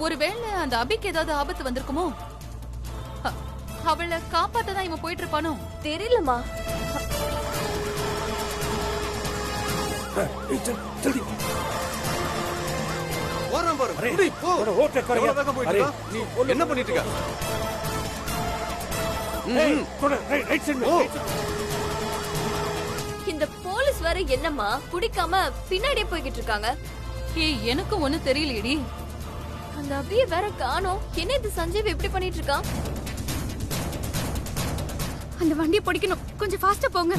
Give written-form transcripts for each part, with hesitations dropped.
ஒருவேளை அந்த அபிக்கு ஏதாவது ஆபத்து வந்திருக்குமோ? அவளை காப்பாத்ததான் இவன் போயிட்டு இருப்பானோ? தெரியலமா. என்ன பண்ணிட்டு இருக்க? இந்த போலீஸ் வேற என்னம்மா குடிக்காம பின்னாடியே போய்கிட்டு இருக்காங்க. எனக்கு ஒண்ணு தெரியலடி. அந்த அபிய வேற காணோம். என்ன இது சஞ்சீவ் எப்படி பண்ணிட்டு இருக்கான்? அந்த வண்டியை பிடிக்கணும். கொஞ்சம் ஃபாஸ்டா போங்க.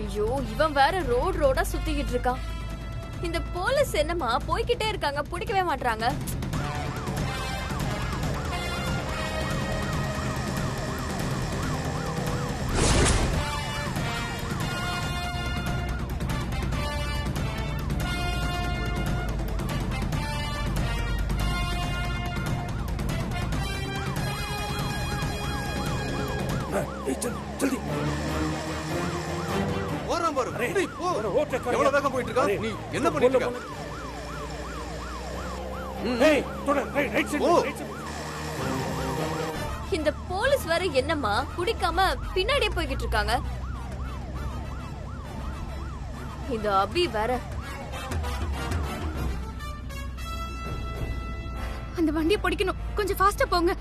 ஐயோ, இவன் வேற ரோடா சுத்திக்கிட்டு இருக்கான். இந்த போலீஸ் என்னமா போய்கிட்டே இருக்காங்க, பிடிக்கவே மாட்டாங்க. எவ்வளவு வேகம் போயிட்டு இருக்கா? நீ என்ன பண்ணிட்டு இருக்க? இந்த போலீஸ் வேற என்னம்மா குடிக்காம பின்னாடியே போய்கிட்டு இருக்காங்க. இந்த அபி வேற. அந்த வண்டியை பிடிக்கணும். கொஞ்சம் ஃபாஸ்டா போங்க.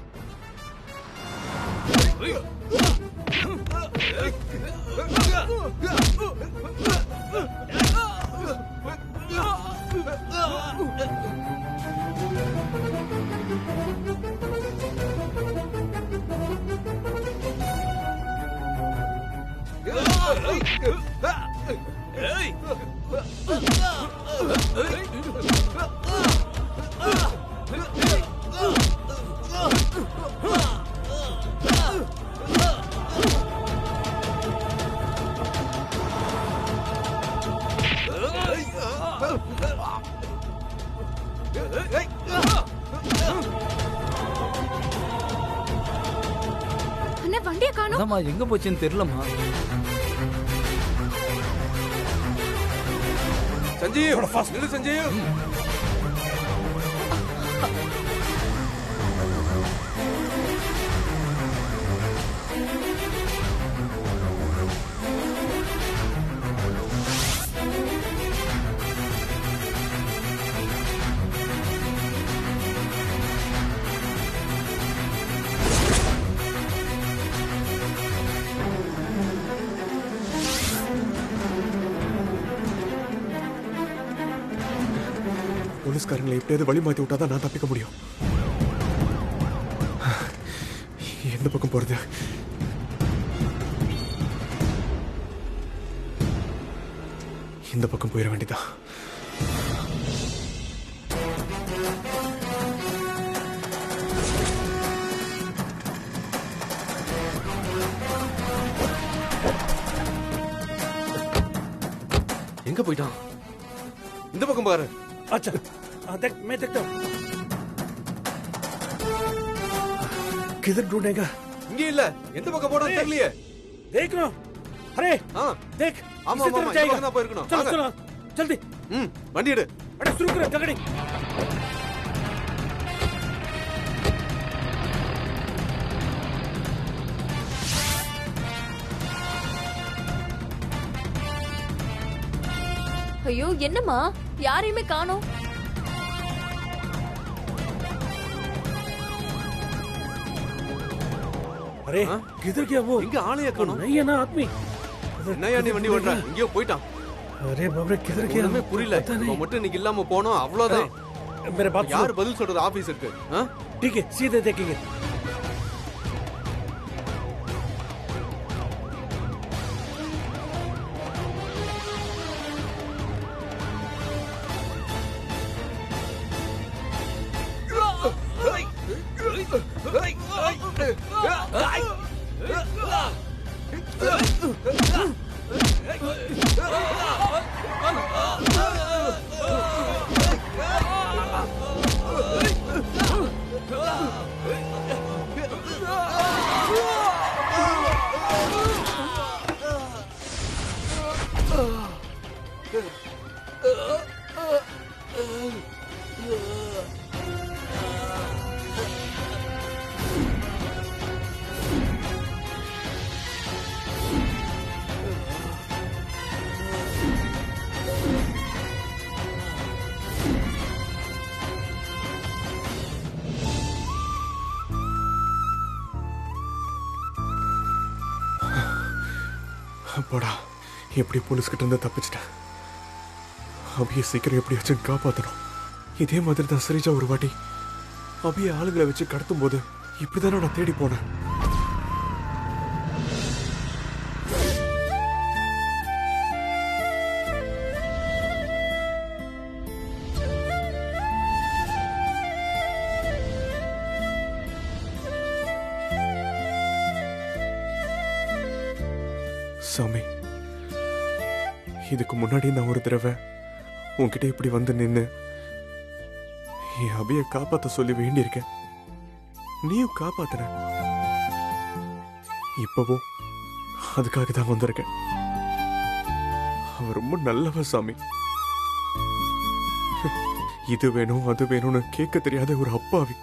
வண்டியை காணோம். எங்க போச்சுன்னு தெரியலமா. சஞ்சீவ், நில்லு சஞ்சீவ். போலீஸ்காரங்களை எப்படியாவது வழி மாத்தி விட்டாதான் நான் தப்பிக்க முடியும். எந்த பக்கம் போறது? இந்த பக்கம் போயிட வேண்டியதான். எங்க போயிட்டான்? இந்த பக்கம் பாரு. अच्छा देख मैं देखता हूँ. किधर ढूंढेगा? இங்க இல்ல. எந்த பக்கம் போறான்னு தெரியலையே. देख रहा हूँ. अरे देख. ஆமா ஆமா இந்த பக்கம் தான் போயிருக்கணும். चलो चलो जल्दी. வண்டி எடு. अरे शुरू करो जगड़ी. ஐயோ, என்னம்மா யாரையுமே காணோம். अरे किधर गया वो? இங்க ஆளைய காணோம். नहीं है ना आदमी. என்னையா நீ வண்டி ஓட்டுற? இங்கேயோ போயிட்டான். अरे बाप रे किधर गया? ஒண்ணுமே புரியல. மட்டும் இன்னைக்கு இல்லாம போனோம் அவ்வளவுதான். मेरे बात யார் பதில் சொல்றது ஆபீஸருக்கு? ठीक है सीधे देखेंगे. அப்பாடா, எப்படி போலீஸ்கிட்ட இருந்து தப்பிச்சிட்டேன். அபியை சீக்கிரம் எப்படியாச்சும் காப்பாற்றணும். இதே மாதிரி தான் ஸ்ரீஜா ஒரு வாட்டி அபியை ஆளுங்களை வச்சு கடத்தும் போது இப்படிதானே நான் தேடி போனேன். சாமி, இதுக்கு முன்னாடி நான் ஒரு தடவை உன்கிட்ட இப்படி வந்து நின்று என் அபியை காப்பாத்த சொல்லி வேண்டியிருக்கேன். நீயும் காப்பாத்துற. இப்பவும் அதுக்காக தான் வந்திருக்கேன். அவன் ரொம்ப நல்லவ சாமி. இது வேணும் அது வேணும்னு கேட்க தெரியாத ஒரு அப்பாவி.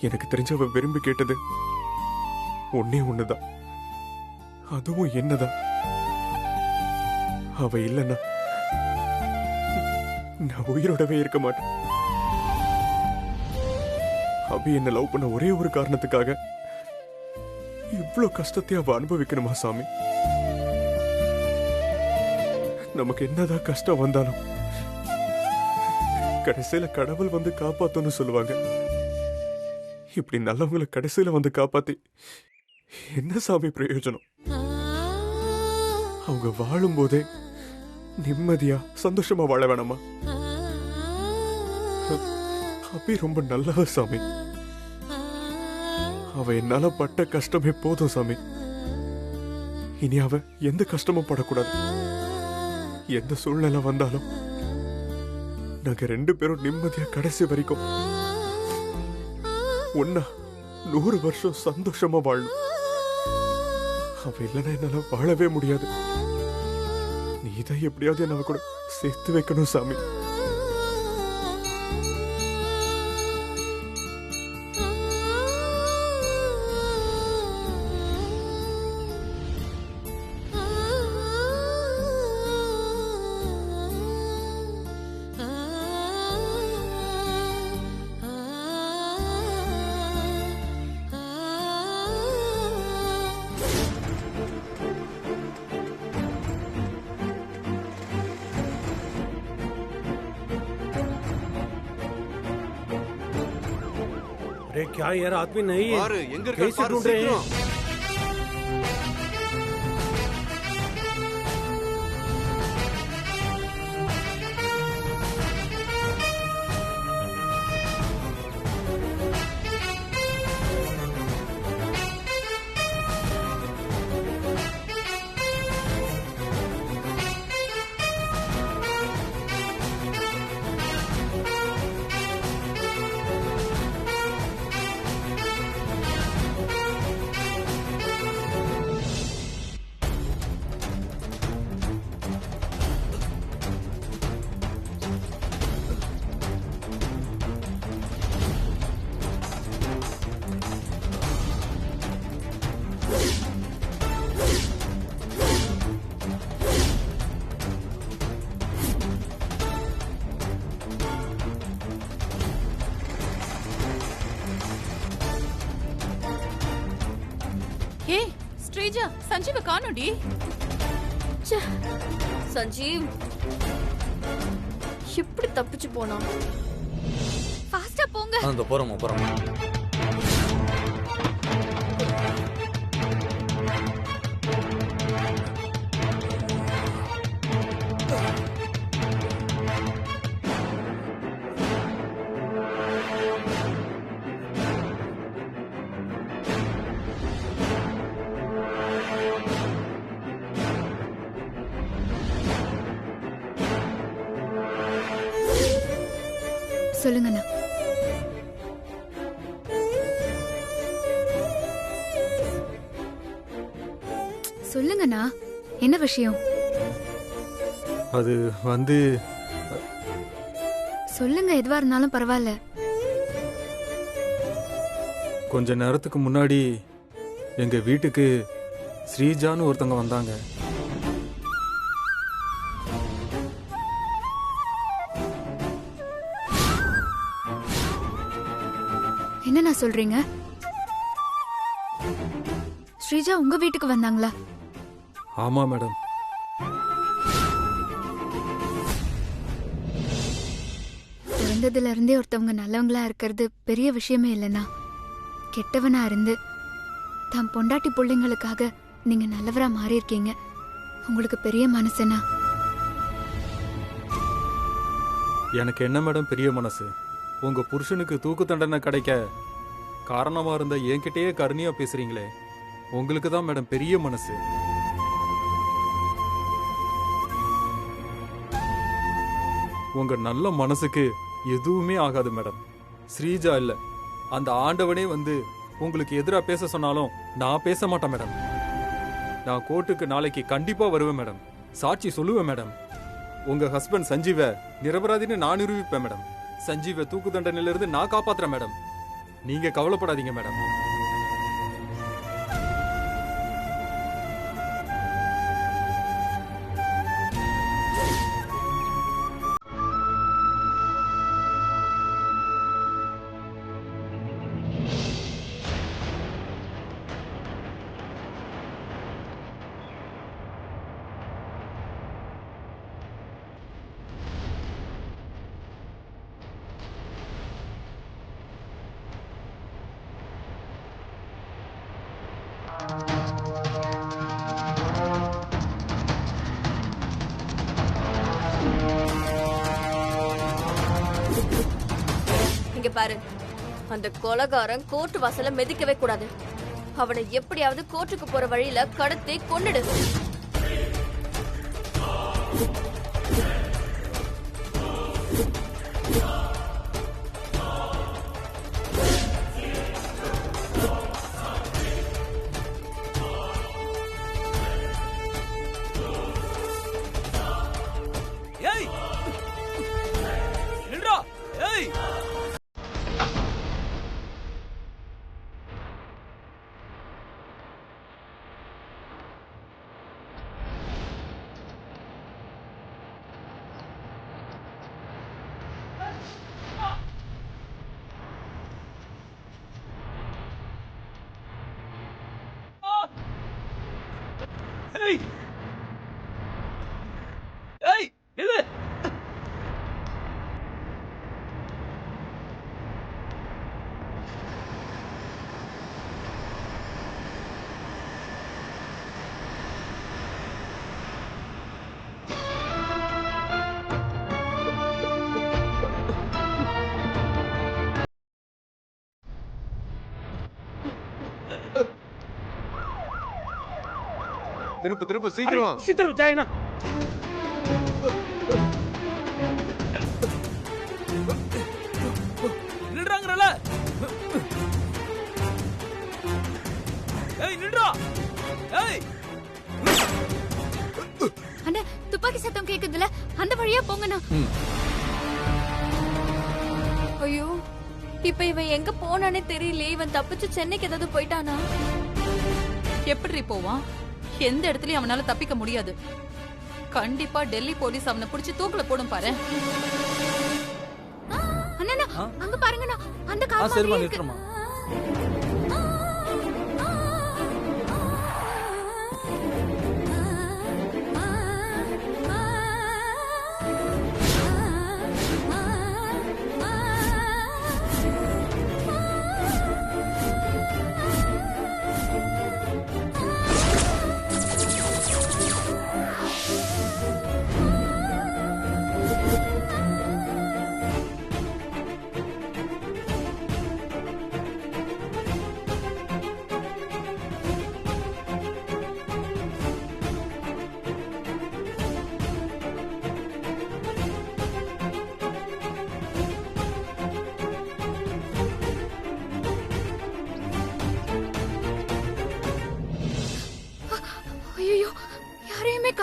எனக்கு தெரிஞ்சவ விரும்பி கேட்டது ஒன்னே ஒண்ணுதான், அதுவும் என்னதான். அவ இல்லைன்னா நான் உயிரோடவே இருக்க மாட்டேன். அபி என்ன லவ் பண்ண ஒரே ஒரு காரணத்துக்காக இவ்வளவு கஷ்டத்தை அவ அனுபவிக்கணுமா சாமி? நமக்கு என்னதான் கஷ்டம் வந்தாலும் கடைசியில கடவுள் வந்து காப்பாத்தணும்னு சொல்லுவாங்க. இப்படி நல்லவங்களை கடைசியில வந்து காப்பாத்தி என்ன சாமி பிரயோஜனம்? அவங்க வாழும் போதே நிம்மதியா சந்தோஷமா வாழ வேணாமா? அபி ரொம்ப நல்லவ சாமி. அவ என்னால பட்ட கஷ்டமே போதும் சாமி. இனி அவ எந்த கஷ்டமும் படக்கூடாது. எந்த சூழ்நிலை வந்தாலும் நாங்க 2 பேரும் நிம்மதியா கடைசி வரைக்கும் ஒன்னா 100 வருஷம் சந்தோஷமா வாழணும். அவ இல்லைன்னா என்னால வாழவே முடியாது. நீதான் எப்படியாவது என்ன கூட சேர்த்து வைக்கணும் சாமி. अरे क्या यार, आदमी नहीं है. பாரு எங்க இருக்க कैसे பாரு ढूंढ रहे हैं? சீக்கிரம். ஏய் ஸ்ரீஜா, சஞ்சீவ காணோடி. சஞ்சீவ் எப்படி தப்பிச்சு போனா? ஃபாஸ்டா போங்க. அந்த போறோமா போறோமா. சொல்லுங்கண்ணா. சொல்லுங்கண்ணா, என்ன விஷயம்? அது வந்து சொல்லுங்க, எதுவா இருந்தாலும் பரவாயில்ல. கொஞ்ச நேரத்துக்கு முன்னாடி எங்க வீட்டுக்கு ஸ்ரீஜான்னு ஒருத்தவங்க வந்தாங்க. என்னண்ணா சொல்றீங்க? ஸ்ரீஜா உங்க வீட்டுக்கு வந்தாங்களா? ஆமா மேடம். பிறந்ததுல இருந்தே ஒருத்தவங்க நல்லவங்களா இருக்கிறது பெரிய விஷயமே இல்லைண்ணா. கெட்டவனா இருந்து தான் பொண்டாட்டி பிள்ளைங்களுக்காக நீங்க நல்லவரா மாறி இருக்கீங்க. உங்களுக்கு பெரிய மனசுனா. எனக்கு என்ன மேடம் பெரிய மனசு? உங்க புருஷனுக்கு தூக்கு தண்டனை கிடைக்க காரணமா இருந்த என்கிட்டயே கருணையா பேசுறீங்களே, உங்களுக்கு தான் மேடம் பெரிய மனசு. உங்க நல்ல மனசுக்கு எதுவுமே ஆகாது மேடம். ஸ்ரீஜா இல்ல, அந்த ஆண்டவனே வந்து உங்களுக்கு எதிரா பேச சொன்னாலும் நான் பேச மாட்டேன் மேடம். நான் கோர்ட்டுக்கு நாளைக்கு கண்டிப்பா வருவேன் மேடம். சாட்சி சொல்லுவேன் மேடம். உங்க ஹஸ்பண்ட் சஞ்சீவ நிரபராதின்னு நான் நிரூபிப்பேன் மேடம். சஞ்சீவ தூக்கு தண்டனையில இருந்து நான் காப்பாத்துறேன் மேடம். நீங்க கவலைப்படாதீங்க மேடம். இங்க பாரு, அந்த கொலைகாரன் கோர்ட் வாசல மிதிக்கவே கூடாது. அவனை எப்படியாவது கோர்ட்டுக்கு போற வழியில கடத்தி கொன்னுடு. ஏய் நில்றா. ஏய் ஏய் ஏய் இது திருப்பு சீக்கிரம். सीधे जाए ना. நில்றாங்கறல. ஏய் நில்றா. ஏய் அண்ணா, துப்பாக்கி சத்தம் கேக்குதுல, அந்த வழியா போங்கண்ணா. ஐயோ, இப்ப இவன் எங்க போனானே தெரியல. இவன் தப்பிச்சு சென்னைக்கு ஏதாவது போயிட்டானா? எப்படி போவான்? எந்த இடத்துலயும் அவனால தப்பிக்க முடியாது. கண்டிப்பா டெல்லி போலீஸ் அவனை புடிச்சு தூக்குல போடும் பாரு. அண்ணா, அங்க பாருங்கண்ணா, அந்த கார் சரிமா மாதிரியே இருக்கு. நிறுத்துறமா.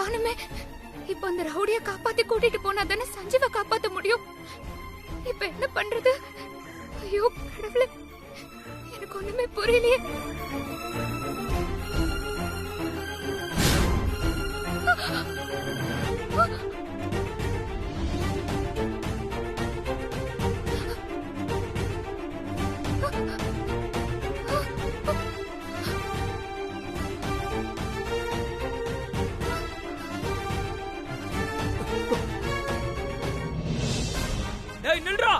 காணுமே. இப்ப அந்த ரவுடிய காப்பாத்தி கூட்டிட்டு போனா தானே சஞ்சீவ காப்பாத்த முடியும். இப்ப என்ன பண்றது? ஐயோ கடவுளே, எனக்கு ஒண்ணுமே புரியலையே. டேய் நில்றா.